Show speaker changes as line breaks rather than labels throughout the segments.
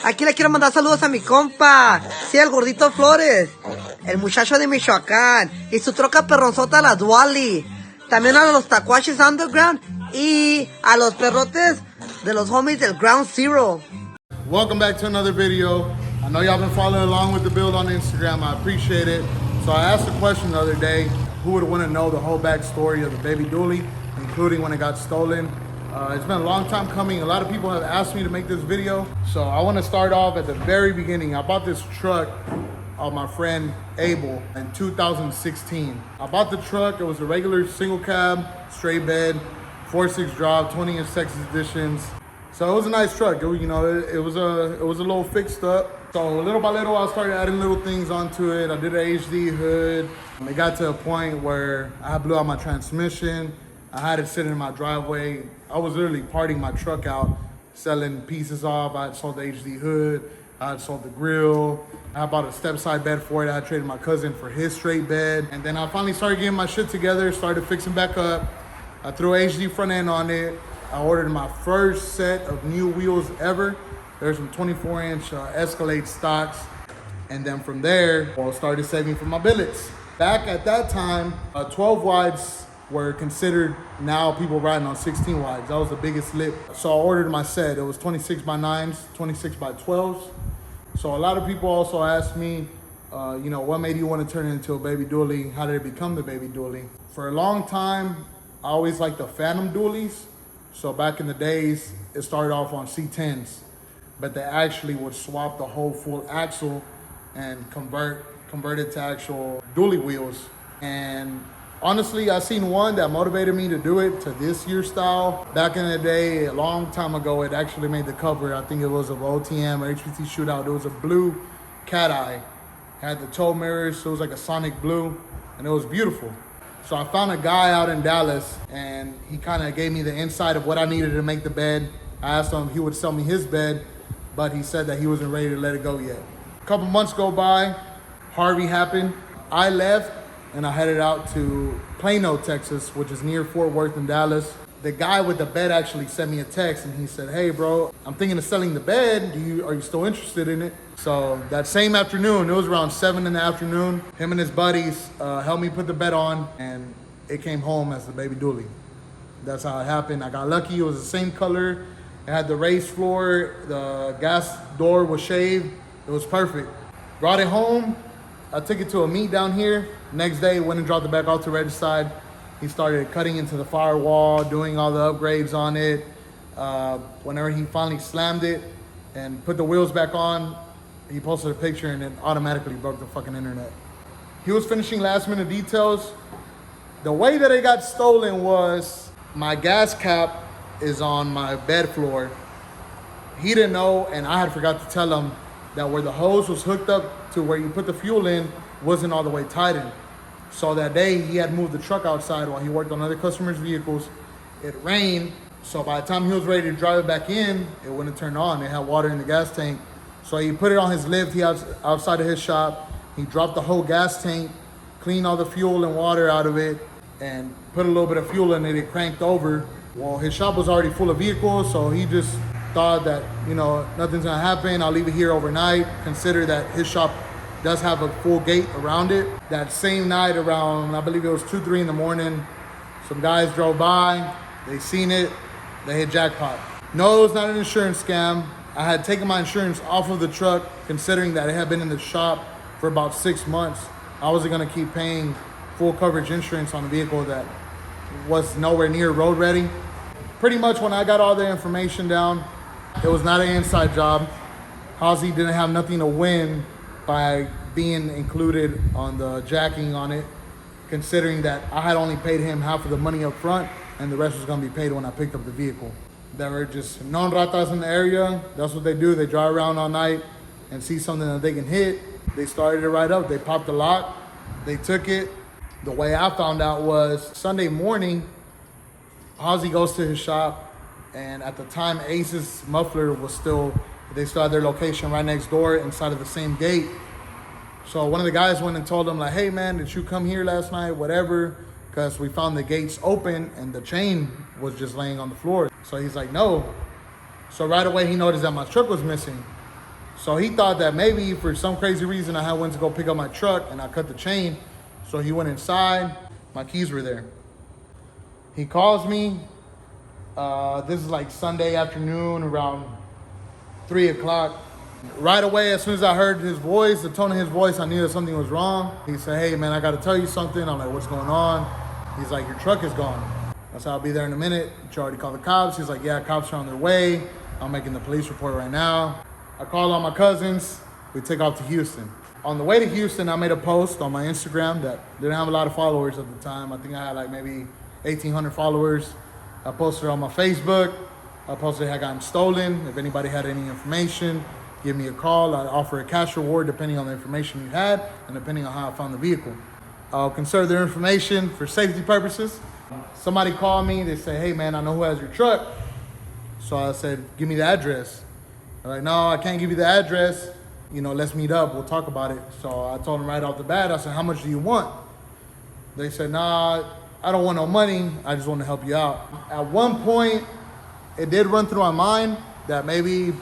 Aquí le quiero mandar saludos a mi compa, sí, el gordito Flores, el muchacho de Michoacán, y su troca perronzota, la Duali. También a los Tacuaches Underground y a los perrotes de los homies del Ground Zero.
Welcome back to another video. I know y'all been following along with the build on Instagram. I appreciate it. So I asked a question the other day, who would want to know the whole backstory of the baby dually, including when it got stolen. It's been a long time coming. A lot of people have asked me to make this video. So I want to start off at the very beginning. I bought this truck of my friend Abel in 2016. I bought the truck. It was a regular single cab, straight bed, 4.6 drive, 20-inch Texas editions. So it was a nice truck. It was a little fixed up. So little by little, I started adding little things onto it. I did an HD hood. It got to a point where I blew out my transmission. I had it sitting in my driveway. I was literally parting my truck out, selling pieces off. I had sold the HD hood. I had sold the grill. I bought a step side bed for it. I traded my cousin for his straight bed. And then I finally started getting my shit together, started fixing back up. I threw an HD front end on it. I ordered my first set of new wheels ever. There's some 24-inch Escalade stocks. And then from there, I started saving for my billets. Back at that time, 12 wides were considered, now people riding on 16 wides. That was the biggest lip. So I ordered my set. It was 26 by 9s, 26 by 12s. So a lot of people also asked me, what made you want to turn it into a baby dually? How did it become the baby dually? For a long time, I always liked the Phantom dualies. So back in the days, it started off on C10s, but they actually would swap the whole full axle and convert it to actual dually wheels. And honestly, I seen one that motivated me to do it to this year style. Back in the day, a long time ago, it actually made the cover. I think it was of OTM or HPT Shootout. It was a blue cat eye. Had the tow mirrors, so it was like a sonic blue, and it was beautiful. So I found a guy out in Dallas, and he kind of gave me the insight of what I needed to make the bed. I asked him if he would sell me his bed, but he said that he wasn't ready to let it go yet. A couple months go by, Harvey happened. I left, and I headed out to Plano, Texas, which is near Fort Worth in Dallas. The guy with the bed actually sent me a text, and he said, "Hey bro, I'm thinking of selling the bed. Are you still interested in it?" So that same afternoon, it was around 7 in the afternoon, him and his buddies helped me put the bed on, and it came home as the baby dually. That's how it happened. I got lucky. It was the same color. It had the raised floor. The gas door was shaved. It was perfect. Brought it home. I took it to a meet down here. Next day, went and dropped it back off to Regicide. He started cutting into the firewall, doing all the upgrades on it. Whenever he finally slammed it and put the wheels back on, he posted a picture and it automatically broke the fucking internet. He was finishing last minute details. The way that it got stolen was my gas cap is on my bed floor. He didn't know, and I had forgot to tell him that where the hose was hooked up to where you put the fuel in wasn't all the way tightened. So that day he had moved the truck outside while he worked on other customers' vehicles. It rained, so by the time he was ready to drive it back in, it wouldn't turn on. It had water in the gas tank. So he put it on his lift outside of his shop. He dropped the whole gas tank, cleaned all the fuel and water out of it, and put a little bit of fuel in it. It cranked over. Well, his shop was already full of vehicles, so he just thought that, nothing's gonna happen. I'll leave it here overnight. Consider that his shop does have a full gate around it. That same night around, I believe it was 2, 3 in the morning, some guys drove by, they seen it, they hit jackpot. No, it was not an insurance scam. I had taken my insurance off of the truck, considering that it had been in the shop for about 6 months. I wasn't gonna keep paying full coverage insurance on a vehicle that was nowhere near road ready. Pretty much when I got all the information down, it was not an inside job. Halsey didn't have nothing to win by being included on the jacking on it, considering that I had only paid him half of the money up front and the rest was gonna be paid when I picked up the vehicle. There were just known ratas in the area. That's what they do. They drive around all night and see something that they can hit. They started it right up. They popped the lock. They took it. The way I found out was Sunday morning, Ozzy goes to his shop, and at the time, Ace's muffler was they still had their location right next door inside of the same gate. So one of the guys went and told him, like, "Hey man, did you come here last night? Whatever." Because we found the gates open and the chain was just laying on the floor. So he's like, "No." So right away he noticed that my truck was missing. So he thought that maybe for some crazy reason I had went to go pick up my truck and I cut the chain. So he went inside, my keys were there. He calls me, this is like Sunday afternoon around 3 o'clock. Right away, as soon as I heard his voice, the tone of his voice, I knew that something was wrong. He said, hey man, I gotta tell you something. I'm like, what's going on? He's like, your truck is gone. I said, I'll be there in a minute. You already called the cops? He's like, yeah, cops are on their way. I'm making the police report right now. I called all my cousins. We take off to Houston. On the way to Houston, I made a post on my Instagram that didn't have a lot of followers at the time. I think I had like maybe 1,800 followers. I posted on my Facebook. I posted it had gotten stolen. If anybody had any information, give me a call. I'd offer a cash reward depending on the information you had and depending on how I found the vehicle. I'll conserve their information for safety purposes. Somebody called me. They say, hey man, I know who has your truck. So I said, give me the address. They're like, no, I can't give you the address. You know, let's meet up. We'll talk about it. So I told them right off the bat, I said, how much do you want? They said, nah, I don't want no money. I just want to help you out. At one point, it did run through my mind that maybe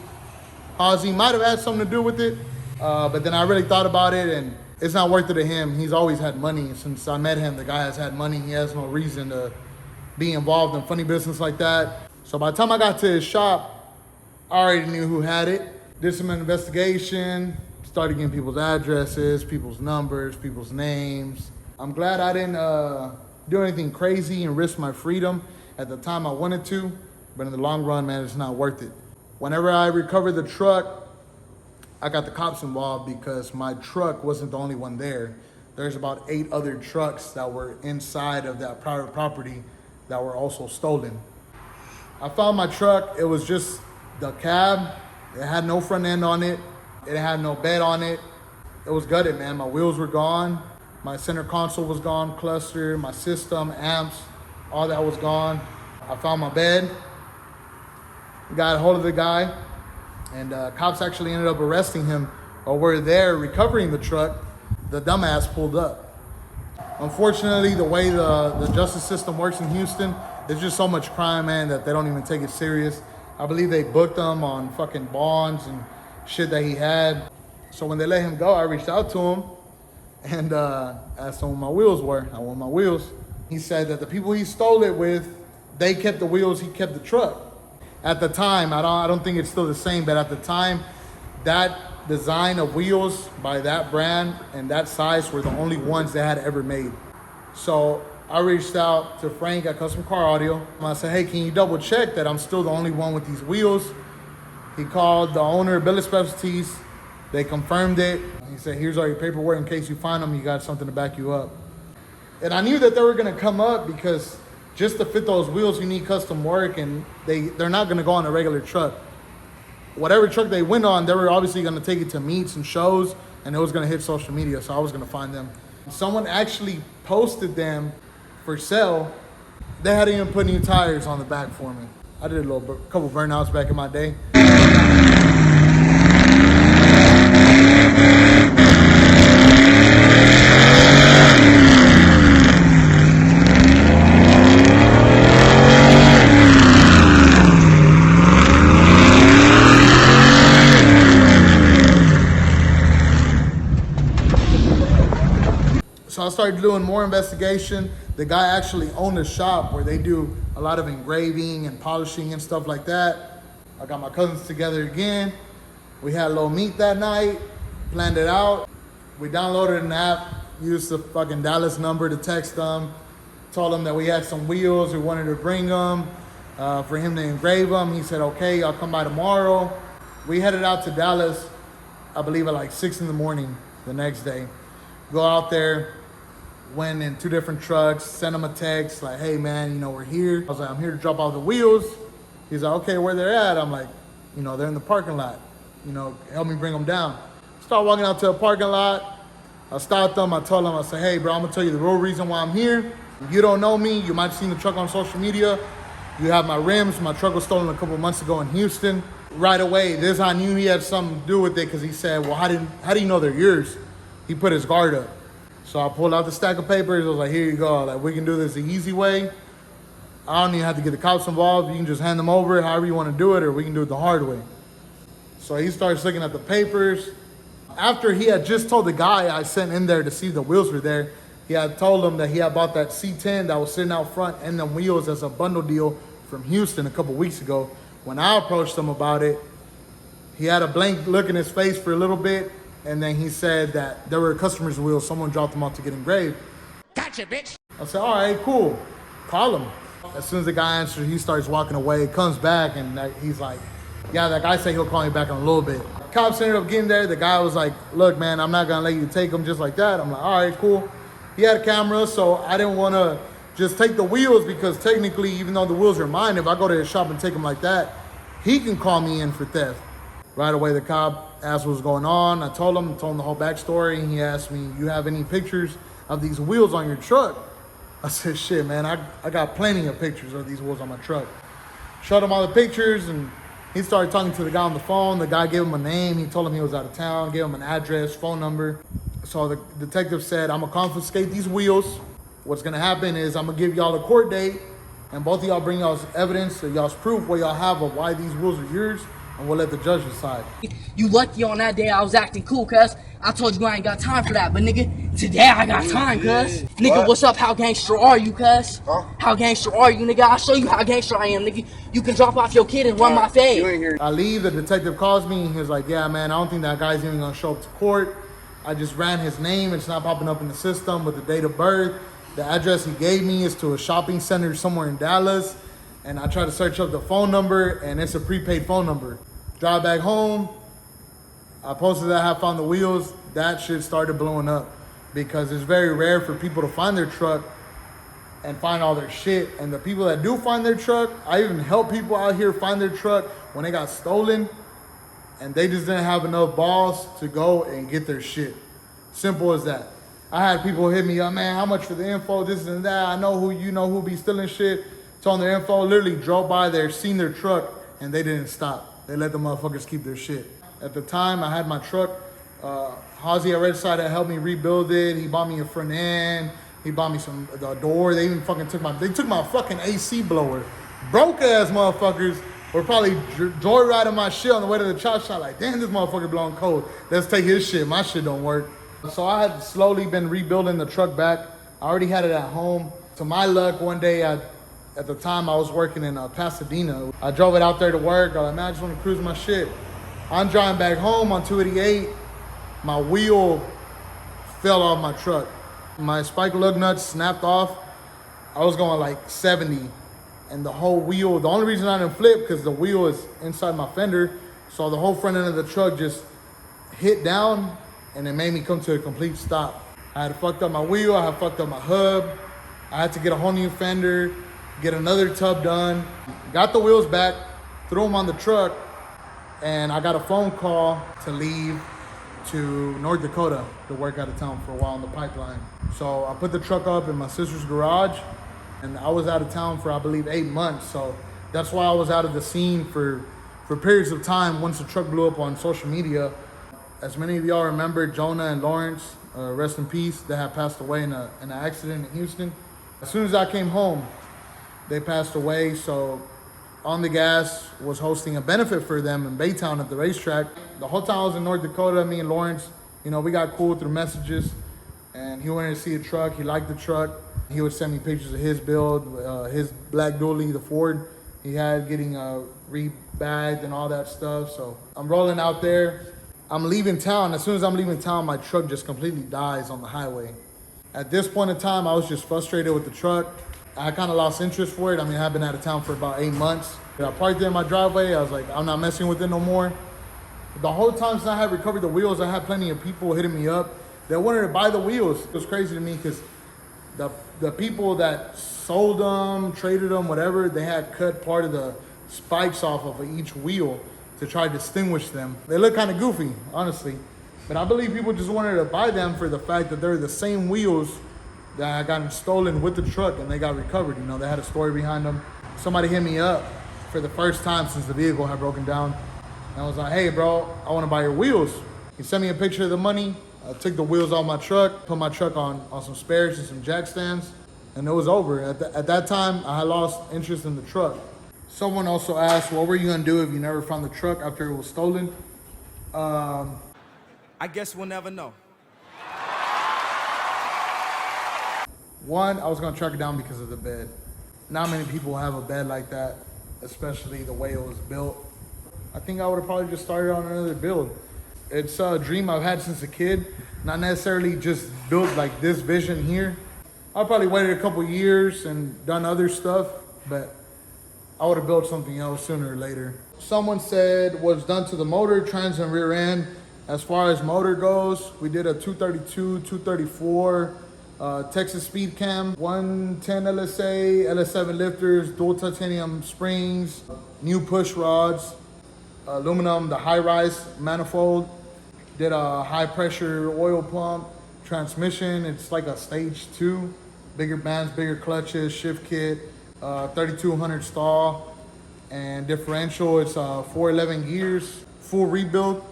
Ozzy might have had something to do with it. But then I really thought about it, and it's not worth it to him. He's always had money. Since I met him, the guy has had money. He has no reason to be involved in funny business like that. So by the time I got to his shop, I already knew who had it. Did some investigation, started getting people's addresses, people's numbers, people's names. I'm glad I didn't do anything crazy and risk my freedom at the time I wanted to, but in the long run, man, it's not worth it. Whenever I recovered the truck, I got the cops involved because my truck wasn't the only one there. There's about 8 other trucks that were inside of that private property that were also stolen. I found my truck. It was just the cab. It had no front end on it. It had no bed on it. It was gutted, man. My wheels were gone. My center console was gone, cluster, my system, amps, all that was gone. I found my bed. Got a hold of the guy, and cops actually ended up arresting him. While we're there recovering the truck, the dumbass pulled up. Unfortunately, the way the justice system works in Houston, there's just so much crime, man, that they don't even take it serious. I believe they booked him on fucking bonds and shit that he had. So when they let him go, I reached out to him and asked him what my wheels were. I want my wheels. He said that the people he stole it with, they kept the wheels, he kept the truck. At the time, I don't think it's still the same, but at the time, that design of wheels by that brand and that size were the only ones they had ever made. So I reached out to Frank at Custom Car Audio. I said, hey, can you double check that I'm still the only one with these wheels? He called the owner of Billet Specialties. They confirmed it. He said, here's all your paperwork. In case you find them, you got something to back you up. And I knew that they were gonna come up because just to fit those wheels, you need custom work, and they're not gonna go on a regular truck. Whatever truck they went on, they were obviously gonna take it to meets and shows, and it was gonna hit social media, so I was gonna find them. Someone actually posted them for sale. They hadn't even put new tires on the back for me. I did a couple burnouts back in my day. So I started doing more investigation. The guy actually owned a shop where they do a lot of engraving and polishing and stuff like that. I got my cousins together again. We had a little meet that night, planned it out. We downloaded an app, used the fucking Dallas number to text them, told them that we had some wheels, we wanted to bring them for him to engrave them. He said, okay, I'll come by tomorrow. We headed out to Dallas, I believe at like 6 in the morning the next day. Go out there, went in 2 different trucks, sent him a text like, hey man, you know, we're here. I was like, I'm here to drop off the wheels. He's like, okay, where they're at? I'm like, you know, they're in the parking lot. You know, help me bring them down. Start walking out to a parking lot. I stopped them. I told them, I said, hey bro, I'm gonna tell you the real reason why I'm here. If you don't know me, you might have seen the truck on social media. You have my rims. My truck was stolen a couple months ago in Houston. Right away, this I knew he had something to do with it because he said, well, how do you know they're yours? He put his guard up. So I pulled out the stack of papers. I was like, here you go. Like, we can do this the easy way. I don't even have to get the cops involved. You can just hand them over however you want to do it, or we can do it the hard way. So he starts looking at the papers. After he had just told the guy I sent in there to see if the wheels were there, he had told him that he had bought that C10 that was sitting out front and the wheels as a bundle deal from Houston a couple weeks ago. When I approached him about it, he had a blank look in his face for a little bit, and then he said that there were customers' wheels. Someone dropped them off to get engraved.
Gotcha, bitch.
I said, all right, cool. Call him. As soon as the guy answers, he starts walking away, comes back, and he's like, yeah, that guy said he'll call me back in a little bit. Cops ended up getting there. The guy was like, look, man, I'm not going to let you take them just like that. I'm like, all right, cool. He had a camera, so I didn't want to just take the wheels because technically, even though the wheels are mine, if I go to his shop and take them like that, he can call me in for theft. Right away, the cop asked what was going on. I told him the whole backstory. He asked me, you have any pictures of these wheels on your truck? I said, shit, man, I got plenty of pictures of these wheels on my truck. Showed him all the pictures, and he started talking to the guy on the phone. The guy gave him a name. He told him he was out of town, gave him an address, phone number. So the detective said, I'm gonna confiscate these wheels. What's gonna happen is I'm gonna give y'all a court date, and both of y'all bring y'all's evidence, y'all's proof, what y'all have of why these wheels are yours, and we'll let the judge decide.
You lucky on that day I was acting cool, cuz. I told you I ain't got time for that, but nigga, today I got time, cuz. Nigga, what's up? How gangster are you, cuz? How gangster are you, nigga? I'll show you how gangster I am, nigga. You can drop off your kid and run my fade.
I leave, the detective calls me, and he's like, yeah, man, I don't think that guy's even gonna show up to court. I just ran his name, it's not popping up in the system with the date of birth. The address he gave me is to a shopping center somewhere in Dallas, and I tried to search up the phone number, and it's a prepaid phone number. Drive back home, I posted that I have found the wheels. That shit started blowing up because it's very rare for people to find their truck and find all their shit. And the people that do find their truck, I even help people out here find their truck when they got stolen and they just didn't have enough balls to go and get their shit. Simple as that. I had people hit me up, man, how much for the info, this and that. I know who be stealing shit. Told them their info, literally drove by there, seen their truck, and they didn't stop. They let the motherfuckers keep their shit. At the time, I had my truck. Hazy at Red Side had helped me rebuild it. He bought me a front end. He bought me the door. They even fucking took my fucking AC blower. Broke ass motherfuckers were probably joyriding my shit on the way to the chop shop. Like, damn, this motherfucker blowing cold. Let's take his shit. My shit don't work. So I had slowly been rebuilding the truck back. I already had it at home. To my luck, one day at the time I was working in Pasadena. I drove it out there to work. I was like, man, I just want to cruise my shit. I'm driving back home on 288. My wheel fell off my truck. My spike lug nuts snapped off. I was going like 70. And the whole wheel, the only reason I didn't flip because the wheel is inside my fender. So the whole front end of the truck just hit down and it made me come to a complete stop. I had fucked up my wheel. I had fucked up my hub. I had to get a whole new fender, get another tub done. Got the wheels back, threw them on the truck, and I got a phone call to leave to North Dakota to work out of town for a while on the pipeline. So I put the truck up in my sister's garage, and I was out of town for, I believe, 8 months. So that's why I was out of the scene for periods of time once the truck blew up on social media. As many of y'all remember, Jonah and Lawrence, rest in peace, they had passed away in an accident in Houston. As soon as I came home, they passed away. So On the Gas was hosting a benefit for them in Baytown at the racetrack. The whole time I was in North Dakota, me and Lawrence, we got cool through messages, and he wanted to see a truck. He liked the truck. He would send me pictures of his build, his black dually, the Ford he had, getting rebagged and all that stuff. So I'm rolling out there. I'm leaving town. As soon as I'm leaving town, my truck just completely dies on the highway. At this point in time, I was just frustrated with the truck. I kind of lost interest for it. I mean, I've been out of town for about 8 months. I parked it in my driveway. I was like, I'm not messing with it no more. The whole time since I had recovered the wheels, I had plenty of people hitting me up that wanted to buy the wheels. It was crazy to me because the people that sold them, traded them, whatever, they had cut part of the spikes off of each wheel to try to distinguish them. They look kind of goofy, honestly. But I believe people just wanted to buy them for the fact that they're the same wheels that got stolen with the truck and they got recovered. They had a story behind them. Somebody hit me up for the first time since the vehicle had broken down. And I was like, hey bro, I want to buy your wheels. He sent me a picture of the money. I took the wheels off my truck, put my truck on some spares and some jack stands, and it was over. At that time, I had lost interest in the truck. Someone also asked, what were you gonna do if you never found the truck after it was stolen?
I guess we'll never know.
One, I was gonna track it down because of the bed. Not many people have a bed like that, especially the way it was built. I think I would have probably just started on another build. It's a dream I've had since a kid, not necessarily just built like this vision here. I probably waited a couple years and done other stuff, but I would have built something else sooner or later. Someone said what's done to the motor, trans and rear end. As far as motor goes, we did a 232, 234, Texas Speed Cam, 110 LSA, LS7 lifters, dual titanium springs, new push rods, aluminum, the high rise manifold, did a high pressure oil pump, transmission, it's like a stage 2, bigger bands, bigger clutches, shift kit, 3200 stall, and differential, it's 411 gears, full rebuild.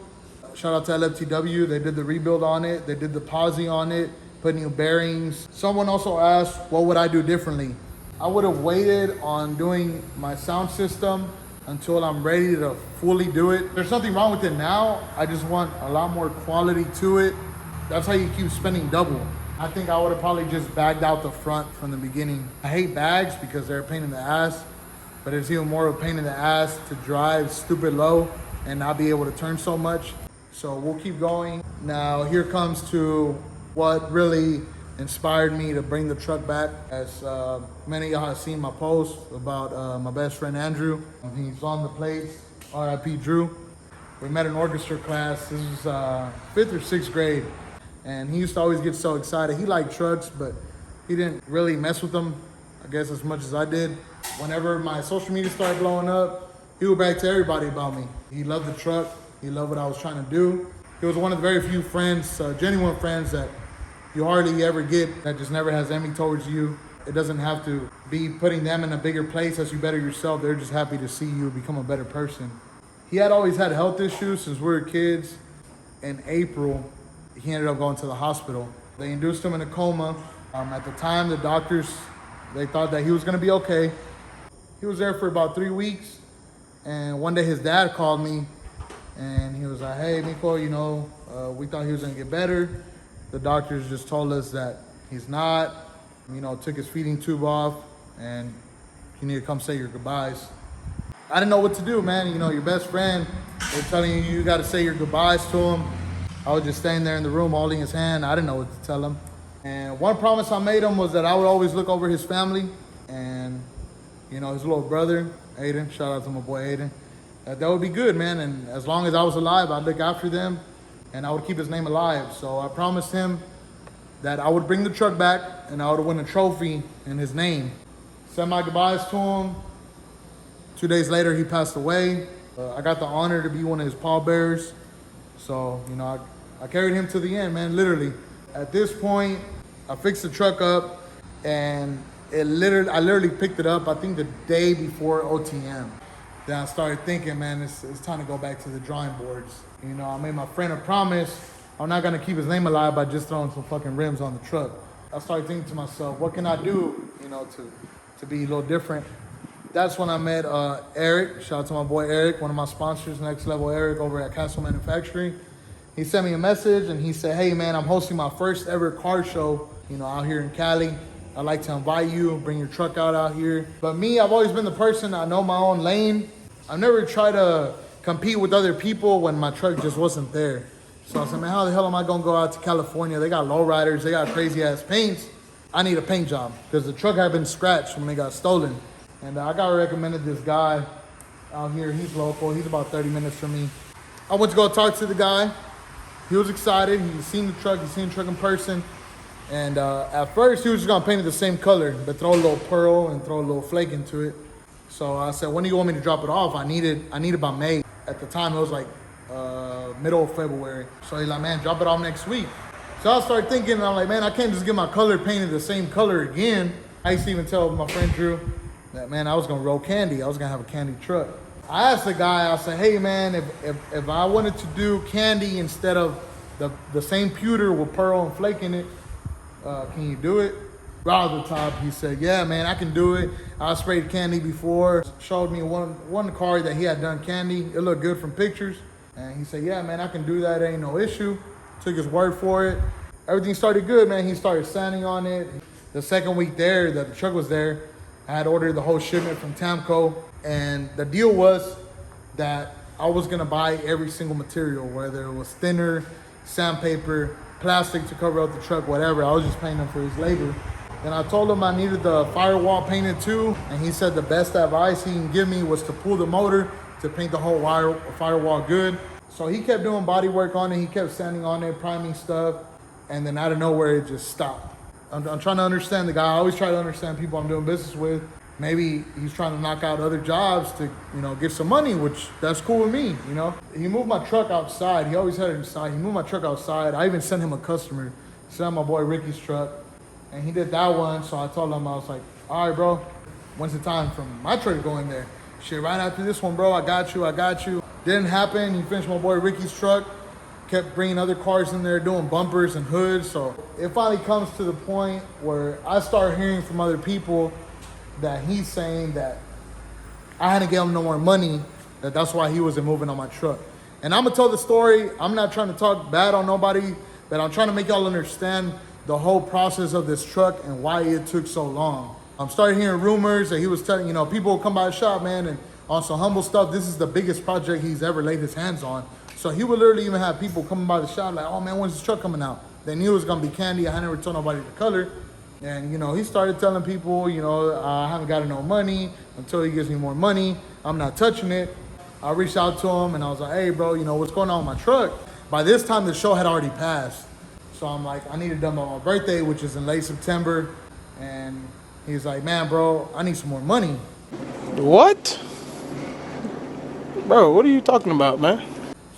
Shout out to LFTW, they did the rebuild on it, they did the posi on it, put new bearings. Someone also asked, what would I do differently? I would have waited on doing my sound system until I'm ready to fully do it. There's nothing wrong with it now, I just want a lot more quality to it. That's how you keep spending double. I think I would have probably just bagged out the front from the beginning. I hate bags because they're a pain in the ass, but it's even more of a pain in the ass to drive stupid low and not be able to turn so much. So we'll keep going. Now here comes to what really inspired me to bring the truck back. As many of y'all have seen my post about my best friend Andrew. He's on the plates, RIP Drew. We met in orchestra class, this was 5th or 6th grade. And he used to always get so excited. He liked trucks, but he didn't really mess with them, I guess, as much as I did. Whenever my social media started blowing up, he would brag to everybody about me. He loved the truck. He loved what I was trying to do. He was one of the very few friends, genuine friends that you hardly ever get, that just never has envy towards you. It doesn't have to be putting them in a bigger place as you better yourself. They're just happy to see you become a better person. He had always had health issues since we were kids. In April, he ended up going to the hospital. They induced him in a coma. At the time, the doctors, they thought that he was gonna be okay. He was there for about 3 weeks. And one day his dad called me and he was like, hey, Nico, you know, we thought he was gonna get better. The doctors just told us that he's not, you know, took his feeding tube off and you need to come say your goodbyes. I didn't know what to do, man. You know, your best friend, they're telling you you gotta say your goodbyes to him. I was just standing there in the room holding his hand. I didn't know what to tell him. And one promise I made him was that I would always look over his family and, you know, his little brother, Aiden, shout out to my boy Aiden, that would be good, man. And as long as I was alive, I'd look after them and I would keep his name alive. So I promised him that I would bring the truck back and I would win a trophy in his name. Said my goodbyes to him. 2 days later, he passed away. I got the honor to be one of his pallbearers. So, you know, I carried him to the end, man, literally. At this point, I fixed the truck up and I literally picked it up, I think the day before OTM. Then I started thinking, man, it's time to go back to the drawing boards. You know, I made my friend a promise. I'm not gonna keep his name alive by just throwing some fucking rims on the truck. I started thinking to myself, what can I do, you know, to be a little different? That's when I met Eric. Shout out to my boy Eric, one of my sponsors, Next Level Eric over at Castle Manufacturing. He sent me a message and he said, hey man, I'm hosting my first ever car show, you know, out here in Cali. I'd like to invite you, bring your truck out here. But me, I've always been the person, I know my own lane. I've never tried to compete with other people when my truck just wasn't there. So I said, man, how the hell am I gonna go out to California? They got lowriders, they got crazy ass paints. I need a paint job because the truck had been scratched when they got stolen. And I got recommended this guy out here. He's local. He's about 30 minutes from me. I went to go talk to the guy. He was excited. He's seen the truck. He's seen the truck in person. And at first, he was just going to paint it the same color, but throw a little pearl and throw a little flake into it. So I said, when do you want me to drop it off? I need it by May. At the time, it was like middle of February. So he's like, man, drop it off next week. So I started thinking, and I'm like, man, I can't just get my color painted the same color again. I used to even tell my friend Drew that, man, I was gonna roll candy. I was gonna have a candy truck. I asked the guy, I said, hey man, if I wanted to do candy instead of the same pewter with pearl and flake in it, can you do it? Right off the top, he said, yeah man, I can do it. I sprayed candy before. Showed me one car that he had done candy. It looked good from pictures. And he said, yeah, man, I can do that. Ain't no issue. Took his word for it. Everything started good, man. He started sanding on it. The second week there, that the truck was there, I had ordered the whole shipment from Tamco. And the deal was that I was gonna buy every single material, whether it was thinner, sandpaper, plastic to cover up the truck, whatever. I was just paying him for his labor. And I told him I needed the firewall painted too. And he said the best advice he can give me was to pull the motor to paint the whole firewall good. So he kept doing body work on it. He kept sanding on it, priming stuff. And then out of nowhere, it just stopped. I'm trying to understand the guy. I always try to understand people I'm doing business with. Maybe he's trying to knock out other jobs to, get some money, which that's cool with me, He moved my truck outside. He always had it inside. He moved my truck outside. I even sent him a customer. Sent my boy Ricky's truck. And he did that one. So I told him, I was like, all right, bro, when's the time for my truck to go in there? Shit, right after this one, bro, I got you. Didn't happen. He finished my boy Ricky's truck. Kept bringing other cars in there, doing bumpers and hoods. So it finally comes to the point where I start hearing from other people that he's saying that I hadn't given him no more money, that's why he wasn't moving on my truck. And I'm gonna tell the story. I'm not trying to talk bad on nobody, but I'm trying to make y'all understand the whole process of this truck and why it took so long. I'm starting hearing rumors that he was telling, people will come by the shop, man, and on some humble stuff, this is the biggest project he's ever laid his hands on. So he would literally even have people coming by the shop like, oh man, when's this truck coming out? They knew it was gonna be candy. I had never told nobody the color. And, he started telling people, I haven't gotten no money until he gives me more money. I'm not touching it. I reached out to him and I was like, hey, bro, what's going on with my truck? By this time, the show had already passed. So I'm like, I need it done by my birthday, which is in late September. And he's like, man, bro, I need some more money.
What? Bro, what are you talking about, man?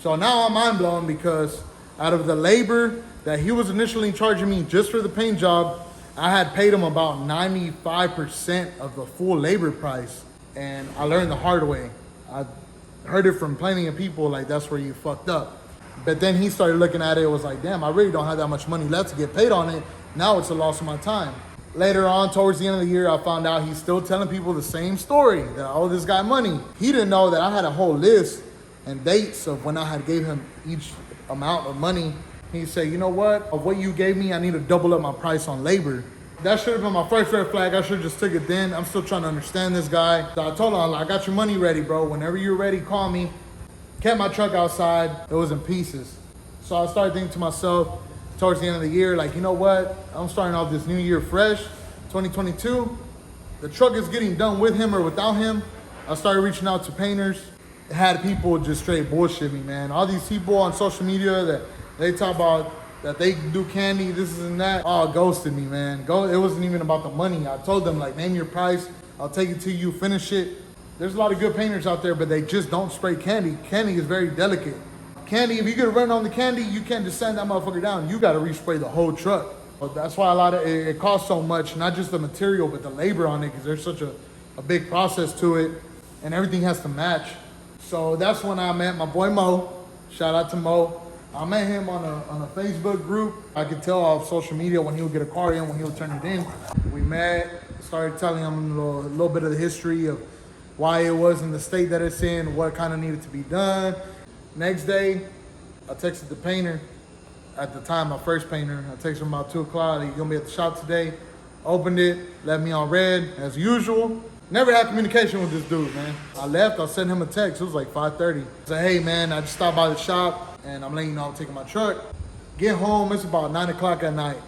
So now I'm mind blown because out of the labor that he was initially charging me just for the paint job, I had paid him about 95% of the full labor price. And I learned the hard way. I heard it from plenty of people, like that's where you fucked up. But then he started looking at it, was like, damn, I really don't have that much money left to get paid on it. Now it's a loss of my time. Later on, towards the end of the year, I found out he's still telling people the same story, that I owe this guy money. He didn't know that I had a whole list and dates of when I had gave him each amount of money. He said, you know what? Of what you gave me, I need to double up my price on labor. That should have been my first red flag. I should have just took it then. I'm still trying to understand this guy. So I told him, I got your money ready, bro. Whenever you're ready, call me. Kept my truck outside. It was in pieces. So I started thinking to myself towards the end of the year, like, you know what? I'm starting off this new year fresh, 2022. The truck is getting done with him or without him. I started reaching out to painters. Had people just straight bullshit me, man. All these people on social media that they talk about that they do candy, this and that, all ghosted me, man. It wasn't even about the money. I told them, like, name your price. I'll take it to you, finish it. There's a lot of good painters out there, but they just don't spray candy. Candy is very delicate. Candy, if you get a run on the candy, you can't just sand that motherfucker down. You got to respray the whole truck. But that's why it costs so much, not just the material, but the labor on it, because there's such a big process to it, and everything has to match. So that's when I met my boy Mo. Shout out to Mo. I met him on a Facebook group. I could tell off social media when he would get a car in, when he would turn it in. We met, started telling him a little bit of the history of why it was in the state that it's in, what kind of needed to be done. Next day, I texted the painter. At the time, my first painter. I texted him about 2 o'clock. He's gonna be at the shop today. Opened it, left me on red as usual. Never had communication with this dude, man. I left, I sent him a text. It was like 5:30. I said, hey man, I just stopped by the shop and I'm letting you know I'm taking my truck. Get home, it's about 9 o'clock at night.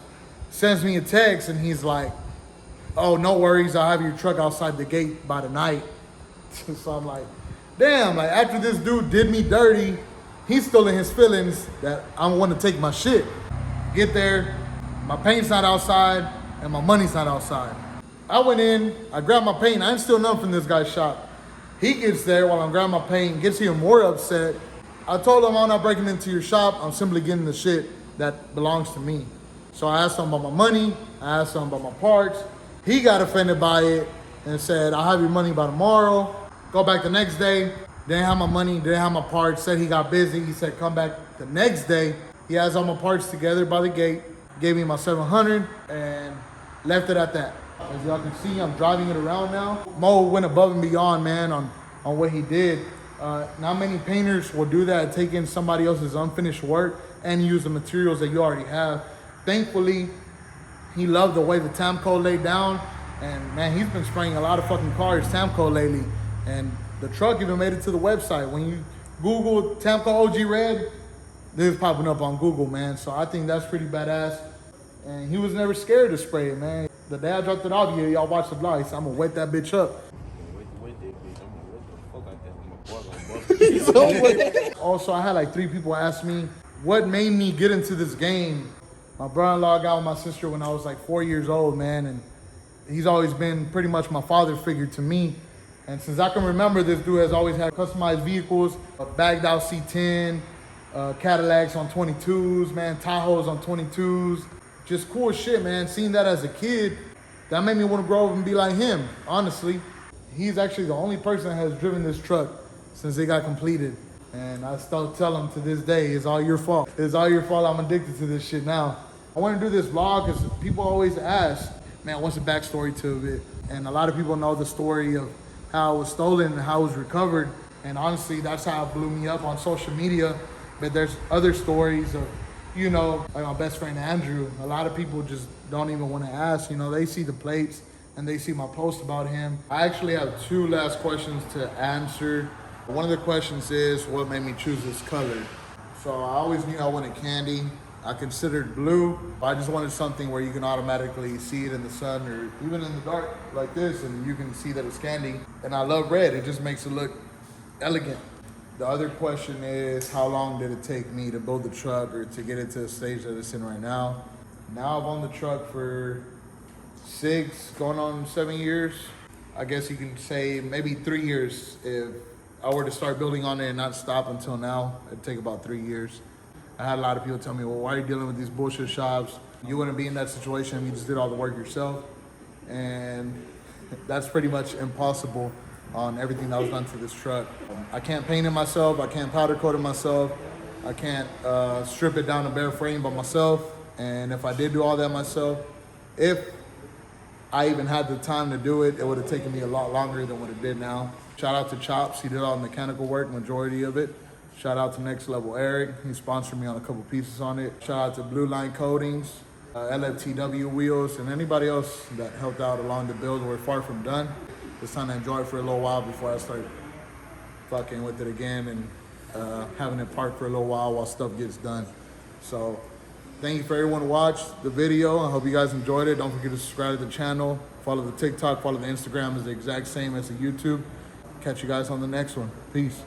Sends me a text and he's like, oh, no worries, I'll have your truck outside the gate by the night. So I'm like, damn, like after this dude did me dirty, he's still in his feelings that I want to take my shit. Get there, my paint's not outside and my money's not outside. I went in, I grabbed my paint. I didn't steal nothing from this guy's shop. He gets there while I'm grabbing my paint, gets even more upset. I told him I'm not breaking into your shop. I'm simply getting the shit that belongs to me. So I asked him about my money. I asked him about my parts. He got offended by it and said, I'll have your money by tomorrow. Go back the next day. Didn't have my money, didn't have my parts. Said he got busy. He said, come back the next day. He has all my parts together by the gate. Gave me my $700 and left it at that. As y'all can see, I'm driving it around now. Mo went above and beyond, man, on what he did. Not many painters will do that, take in somebody else's unfinished work and use the materials that you already have. Thankfully, he loved the way the Tamco laid down, and man, he's been spraying a lot of fucking cars Tamco lately, and the truck even made it to the website. When you Google Tamco OG Red, this is popping up on Google, man. So I think that's pretty badass. And he was never scared to spray it, man. The day I dropped it off, y'all watch the vlog. He said, I'm gonna wet that bitch up. Also, I had like 3 people ask me, what made me get into this game? My brother-in-law got with my sister when I was like 4 years old, man. And he's always been pretty much my father figure to me. And since I can remember, this dude has always had customized vehicles, a bagged out C10, Cadillacs on 22s, man, Tahoes on 22s. Just cool shit, man. Seeing that as a kid, that made me want to grow up and be like him, honestly. He's actually the only person that has driven this truck since it got completed. And I still tell him to this day, it's all your fault. It's all your fault. I'm addicted to this shit now. I want to do this vlog because people always ask, man, what's the backstory to it? And a lot of people know the story of how it was stolen and how it was recovered. And honestly, that's how it blew me up on social media. But there's other stories of, you know, like my best friend Andrew. A lot of people just don't even want to ask. You know, they see the plates and they see my post about him. I actually have 2 last questions to answer. One of the questions is, what made me choose this color? So I always knew I wanted candy. I considered blue. I just wanted something where you can automatically see it in the sun or even in the dark like this, and you can see that it's candy. And I love red. It just makes it look elegant. The other question is, how long did it take me to build the truck or to get it to the stage that it's in right now? Now I've owned the truck for 6, going on 7 years. I guess you can say maybe 3 years. If I were to start building on it and not stop until now, it'd take about 3 years. I had a lot of people tell me, well, why are you dealing with these bullshit shops? You wouldn't be in that situation if you just did all the work yourself. And that's pretty much impossible on everything that was done to this truck. I can't paint it myself. I can't powder coat it myself. I can't strip it down to bare frame by myself. And if I did do all that myself, if I even had the time to do it, it would have taken me a lot longer than what it did now. Shout out to Chops. He did all the mechanical work, majority of it. Shout out to Next Level Eric. He sponsored me on a couple pieces on it. Shout out to Blue Line Coatings, LFTW Wheels, and anybody else that helped out along the build. We're far from done. It's time to enjoy it for a little while before I start fucking with it again and having it parked for a little while stuff gets done. So thank you for everyone who watched the video. I hope you guys enjoyed it. Don't forget to subscribe to the channel. Follow the TikTok, follow the Instagram. It's the exact same as the YouTube. Catch you guys on the next one. Peace.